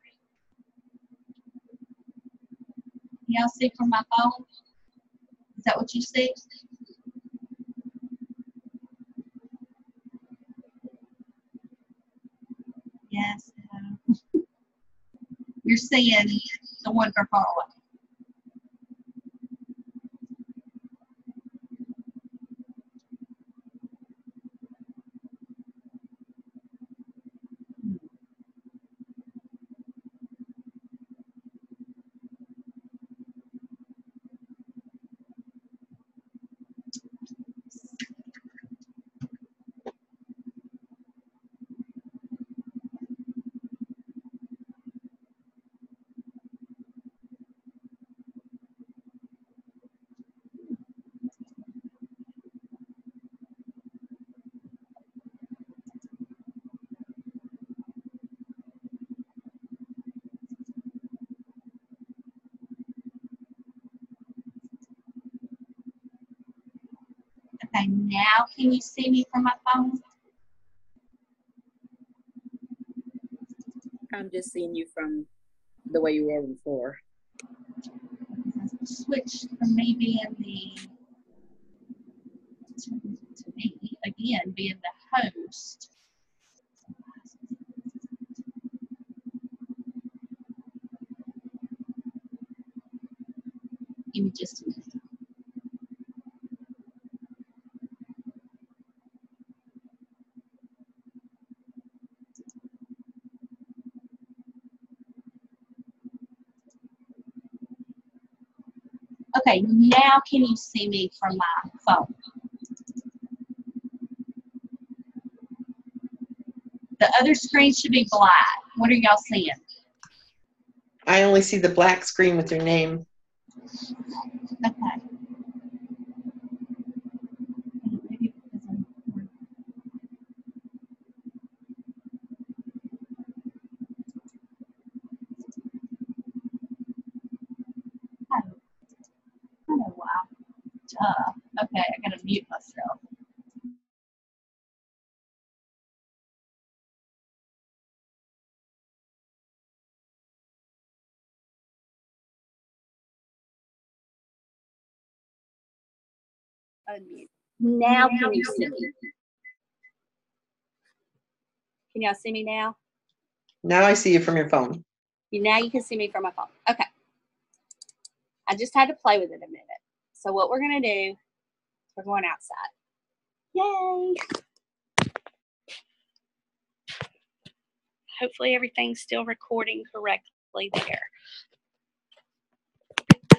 y'all see from my phone? Is that what you see? Yes. You're seeing the one for far away. Okay, now can you see me from my phone? I'm just seeing you from the way you were before. Switch from me being to me again being the host. Give me just a minute. Okay, now can you see me from my phone? The other screen should be black. What are y'all seeing? I only see the black screen with your name. Okay. Maybe because I'm I don't know why. Okay, I gotta mute myself. Unmute. Now can you see me? Can y'all see me now? Now I see you from your phone. Now you can see me from my phone. Okay. I just had to play with it a minute. So what we're gonna do, we're going outside. Yay! Hopefully everything's still recording correctly there. I'm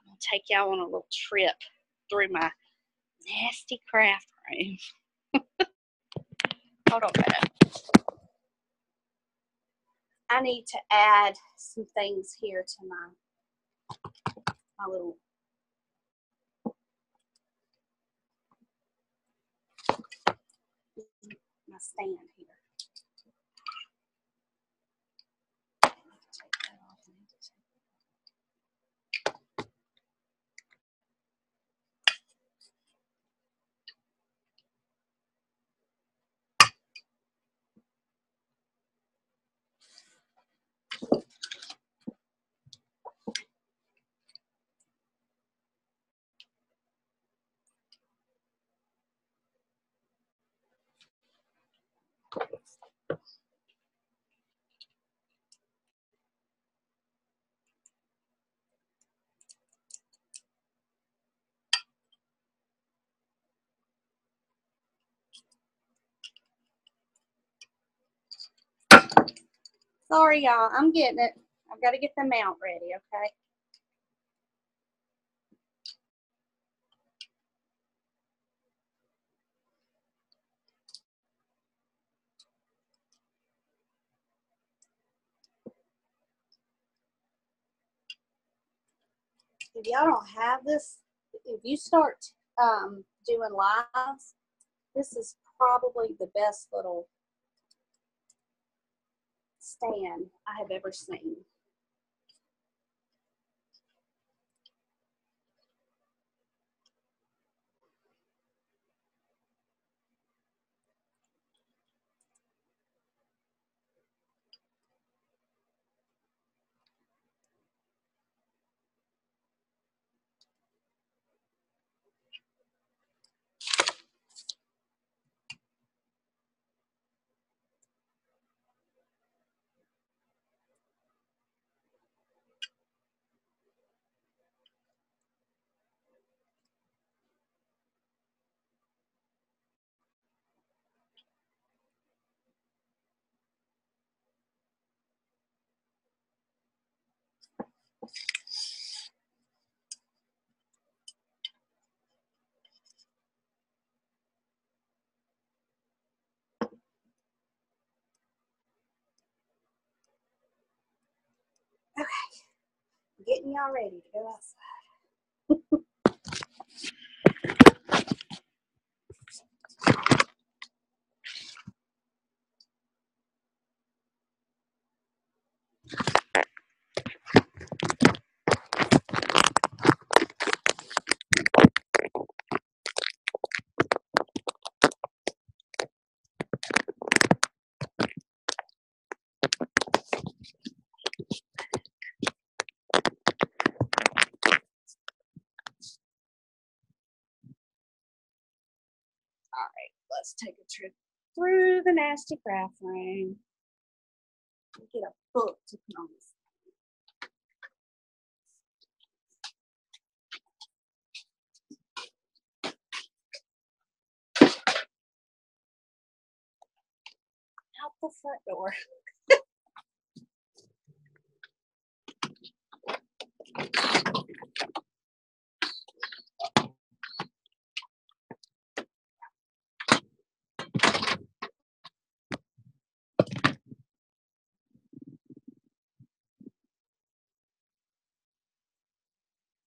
gonna take y'all on a little trip through my nasty craft room. Hold on a minute. I need to add some things here to my little stand here. Take that off. Sorry, y'all. I'm getting it. I've got to get the mount ready, okay? If y'all don't have this, if you start doing lives, this is probably the best little stand I have ever seen. getting y'all ready to go outside. All right, let's take a trip through the nasty craft room. Get a book to put on this. Out the front door.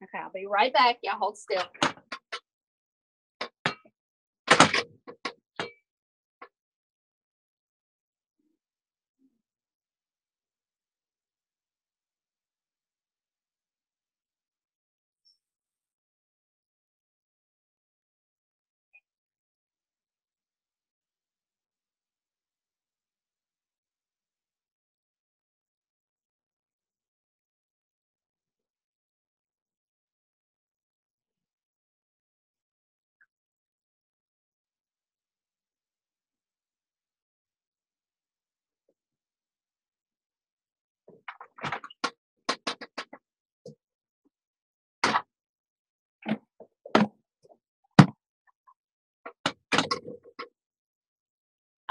Okay, I'll be right back. Y'all hold still.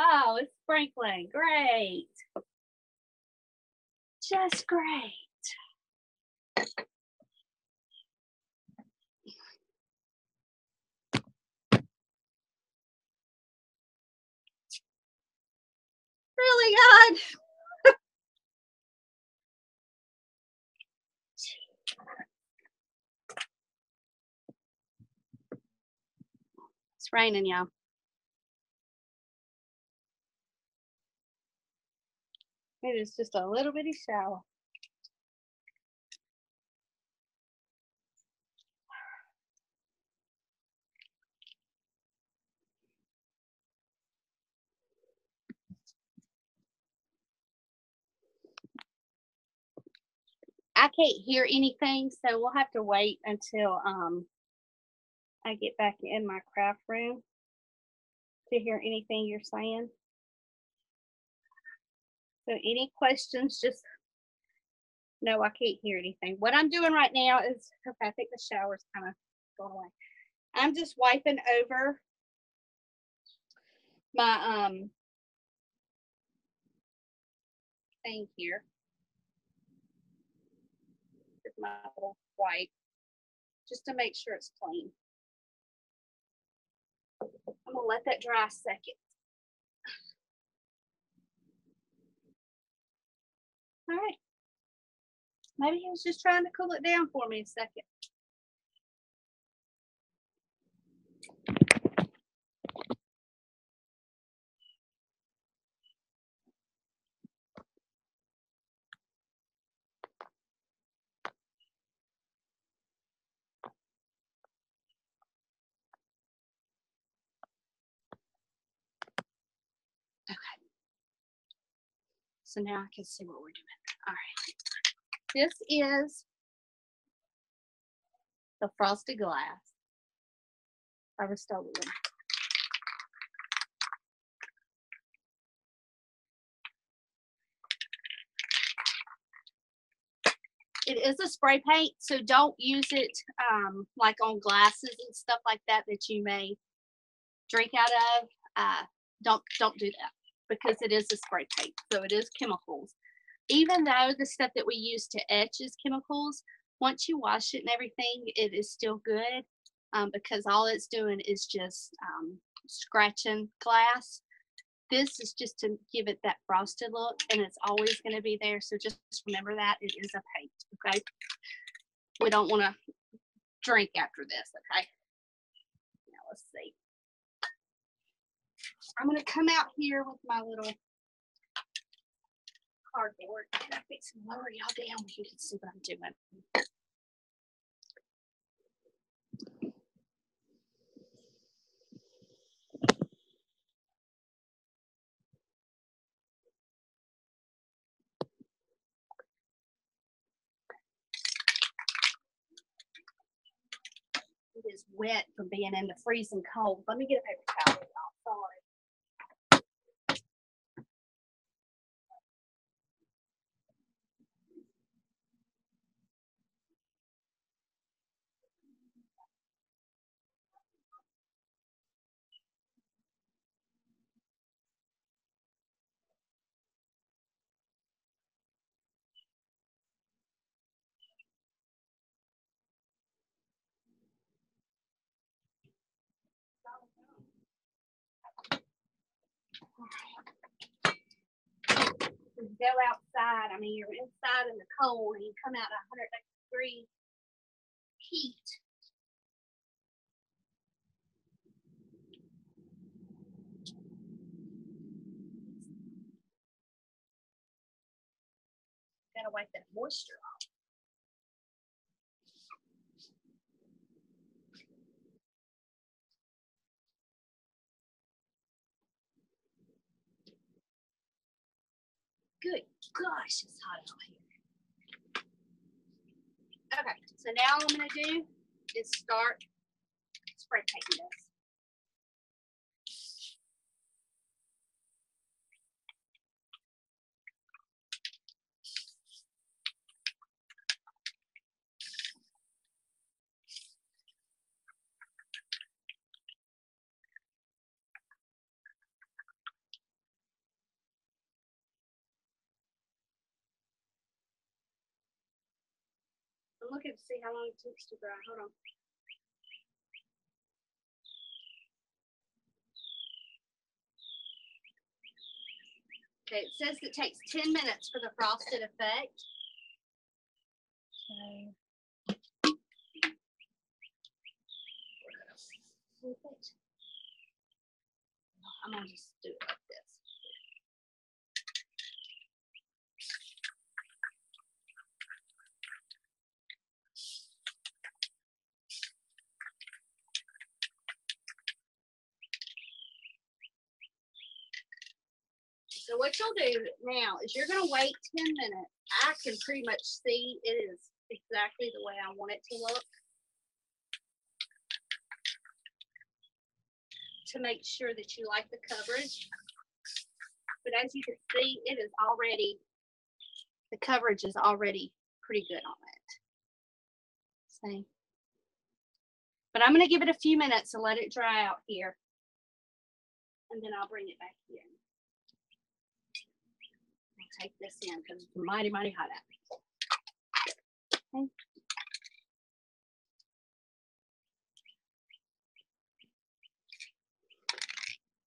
Oh, it's sprinkling. Great. Just great. Really good. It's raining, y'all. It is just a little bitty shower. I can't hear anything, so we'll have to wait until I get back in my craft room to hear anything you're saying. So any questions, just no, I can't hear anything. What I'm doing right now is, okay, I think the shower's kind of going away. I'm just wiping over my thing here with my little wipe, just to make sure it's clean. I'm gonna let that dry a second. All right. Maybe he was just trying to cool it down for me a second. Okay. So now I can see what we're doing. All right. This is the frosted glass. I restored it. It is a spray paint, so don't use it like on glasses and stuff like that that you may drink out of. Don't do that because it is a spray paint, so it is chemicals. Even though the stuff that we use to etch is chemicals, once you wash it and everything, it is still good because all it's doing is just scratching glass. This is just to give it that frosted look, and it's always going to be there. So just remember that it is a paint, okay? We don't want to drink after this, okay? Now let's see. I'm going to come out here with my little cardboard and I'm fixing to lower y'all down so you can see what I'm doing. It is wet from being in the freezing cold. Let me get a paper towel, y'all. Sorry. You go outside, I mean, you're inside in the cold and you come out at 100 degree heat. Gotta wipe that moisture off. Good gosh, it's hot out here. Okay, so now all I'm gonna do is start spray painting this. I'm looking to see how long it takes to dry. Hold on. Okay, it says it takes 10 minutes for the frosted effect. So we're gonna flip it. I'm gonna just do it like this. So what you'll do now is you're going to wait 10 minutes. I can pretty much see it is exactly the way I want it to look. To make sure that you like the coverage. But as you can see, it is already, the coverage is already pretty good on it. See? But I'm going to give it a few minutes to let it dry out here. And then I'll bring it back in. Take this in because it's mighty, mighty hot out.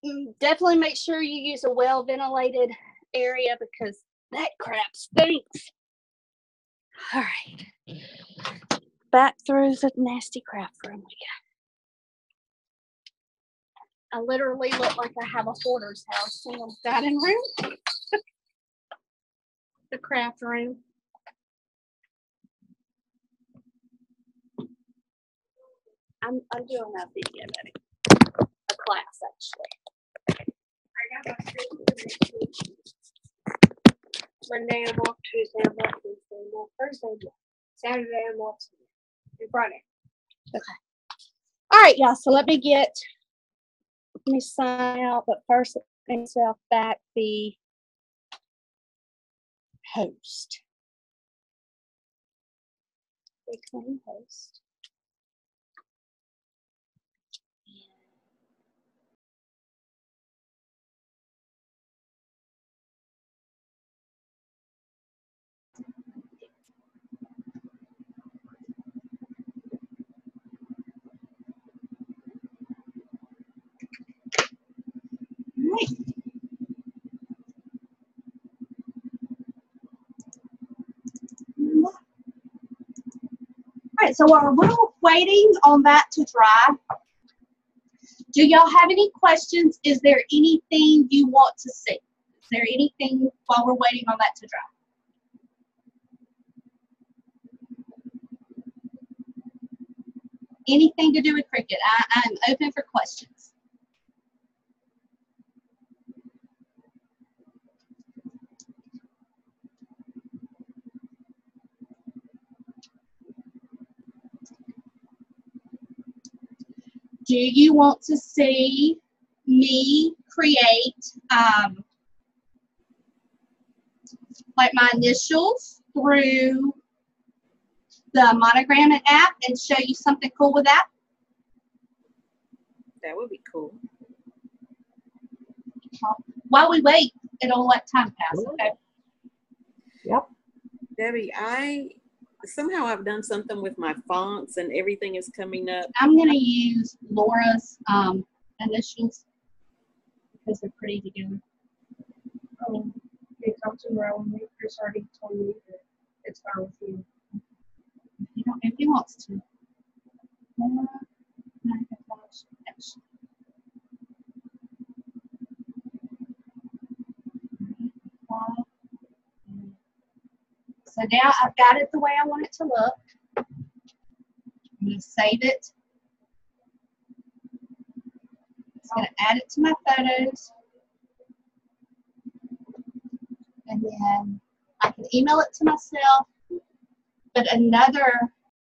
Okay. Definitely make sure you use a well ventilated area because that crap stinks. All right. Back through the nasty craft room we got. I literally look like I have a hoarder's house in the dining room. The craft room. I'm doing a video of it. A class actually. I got my Monday I'm off, Tuesday I'm off, Wednesday I'm off, Thursday I'm off, Saturday I'm off, and Friday. Okay. All right, y'all. So let me sign out, but first let me myself back the host. Reclaim host. right, so while we're waiting on that to dry, do y'all have any questions? Is there anything you want to see? Is there anything while we're waiting on that to dry? Anything to do with Cricut? I'm open for questions. Do you want to see me create like my initials through the monogram app and show you something cool with that? That would be cool. While we wait, it'll let time pass, okay? Yep. Debbie, somehow I've done something with my fonts and everything is coming up. I'm going to use Laura's initials because they're pretty together. It comes to where when Chris already told me that it's fine with you. If he wants to. Laura Macintosh X. So now I've got it the way I want it to look. I'm going to save it. I'm going to add it to my photos. And then I can email it to myself. But another